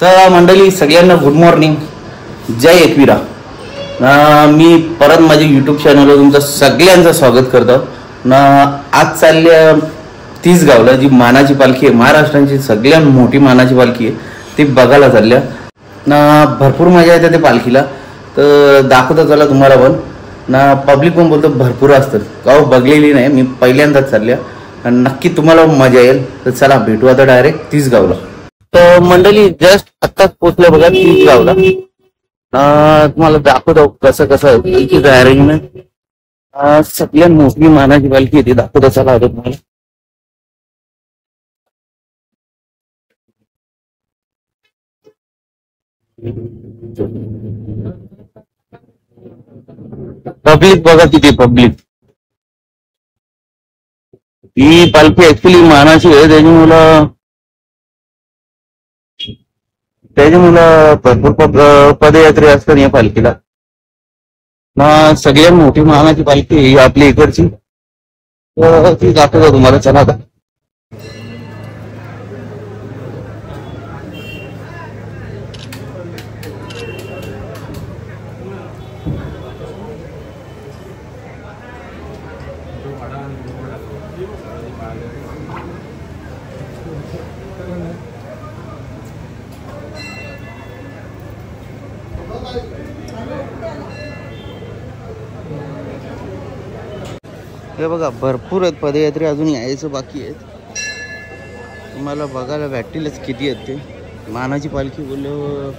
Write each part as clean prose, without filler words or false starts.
तर मंडळी सगळ्यांना गुड मॉर्निंग, जय एकविरा. मी परत माझ्या यूट्यूब चॅनलवर तुमचं सगळ्यांचं स्वागत करतो. आज चालल्या तिसगावला जी मानाची पालखी आहे, महाराष्ट्राची सगळ्यात मोठी मानाची पालखी आहे, ती बघायला चालल्या. भरपूर मजा येते ते पालखीला. तर दाखवतो चला तुम्हाला पण. पब्लिक पण बोलतो भरपूर असतं, गाव बघलेली नाही मी, पहिल्यांदाच चालल्या. नक्की तुम्हाला मजा येईल. तर चला भेटू आता डायरेक्ट तिसगावला. तर मंडळी जस्ट आत्ताच पोहोचलं बघा तिसगावला. तुम्हाला दाखवतो कसं कसं पालखीचं अरेंजमेंट. सगळ्यात मोठी मानाची पालखी येते, दाखवतो चला आता तुम्हाला. पब्लिक बघा किती पब्लिक. ही पालखी ऍक्च्युली मानाची आहे, त्याच्यामुळं भरपूर पदयात्री असतात या पालखीला. सगळ्यात मोठी मानाची पालखी ही आपली इकडची. ती दाखवतो तुम्हाला चला आता. हे बघा भरपूर आहेत पदयात्री, अजून यायचं बाकी आहेत. तुम्हाला बघायला भेटतीलच किती आहेत ते. मानाची पालखी बोललो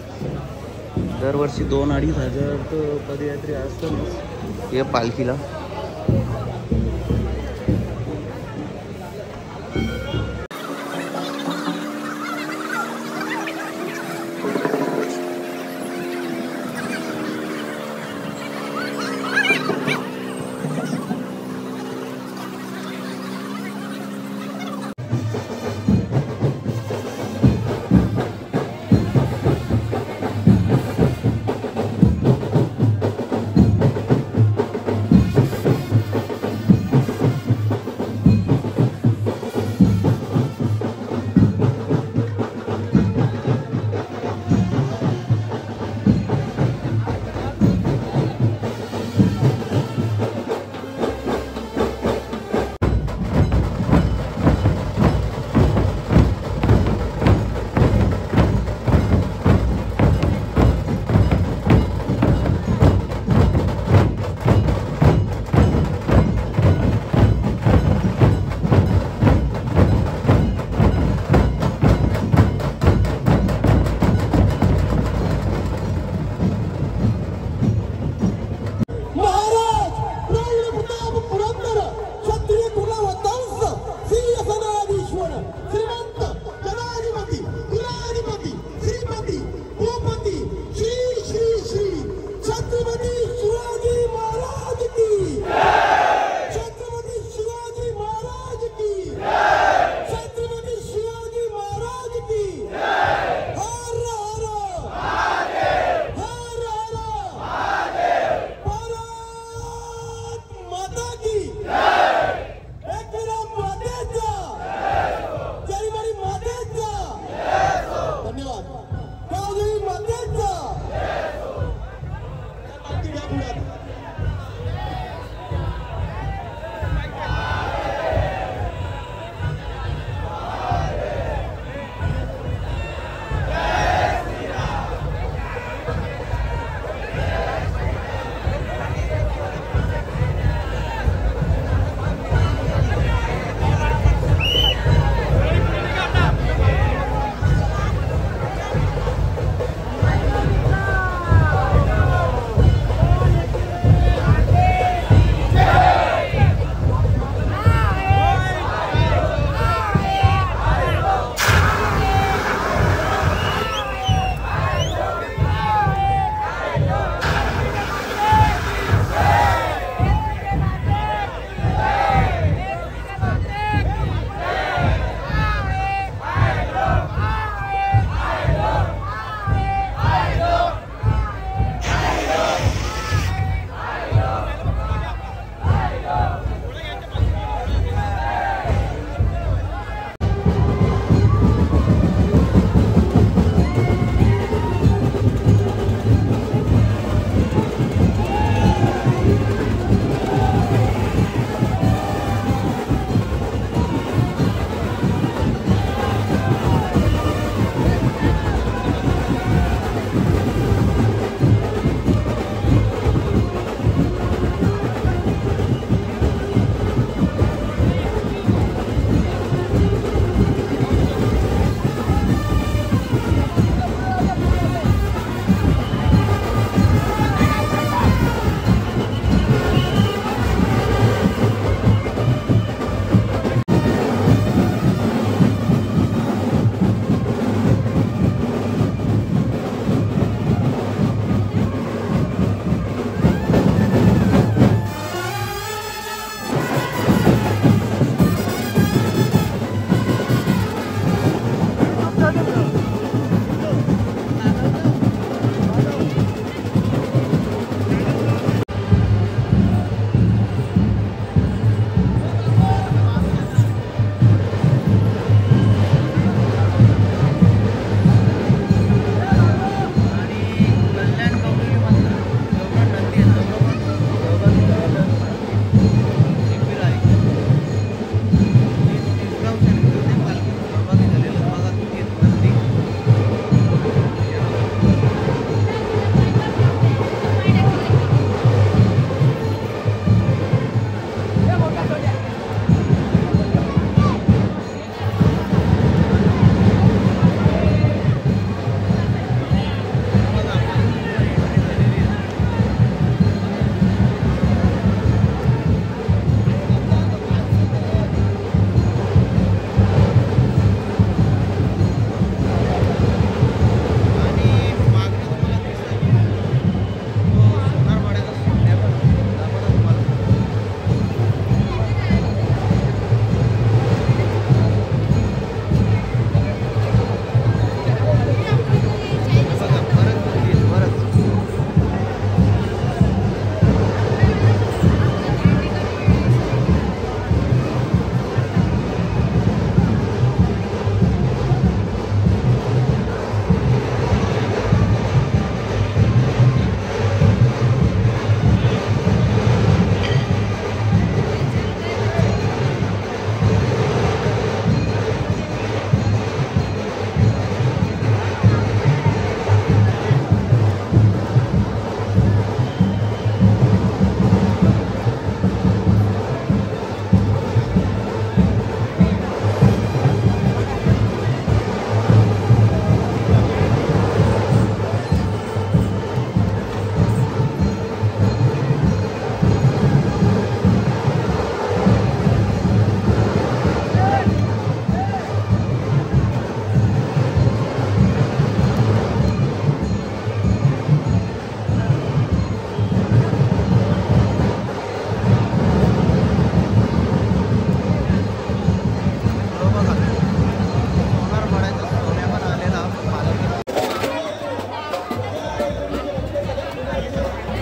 दरवर्षी 2-2.5 हजार तर पदयात्री असतात या पालखीला.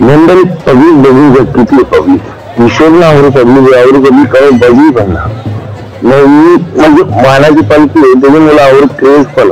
मंडल पब्लिक बघू किती पब्लिक हिशोब ना आवरू पब्लिक आवरू कधी काय बघी पण ना नवी म्हणजे मानाची पालखी आहे त्याची मला आवड क्रेज पण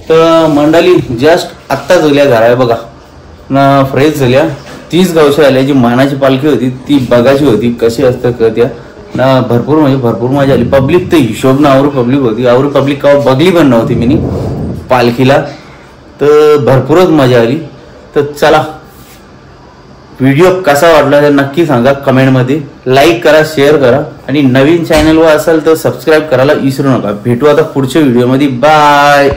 तर मंडळी जस्ट आत्ता झाल्या घरा बघा ना फ्रेश झाल्या 30 गावच्या आल्या जी मानाची पालखी होती ती बघायची होती कशी असतं कळत्या ना भरपूर म्हणजे भरपूर मजा आली पब्लिक तर हिशोब ना आवरू पब्लिक होती आवरू पब्लिक का बघली पण नव्हती मी पालखीला तर भरपूरच मजा आली तर चला व्हिडिओ कसा वाटला ते नक्की सांगा कमेंटमध्ये लाईक करा शेअर करा आणि नवीन चॅनलवर असाल तर सबस्क्राईब करायला विसरू नका भेटू आता पुढच्या व्हिडिओमध्ये बाय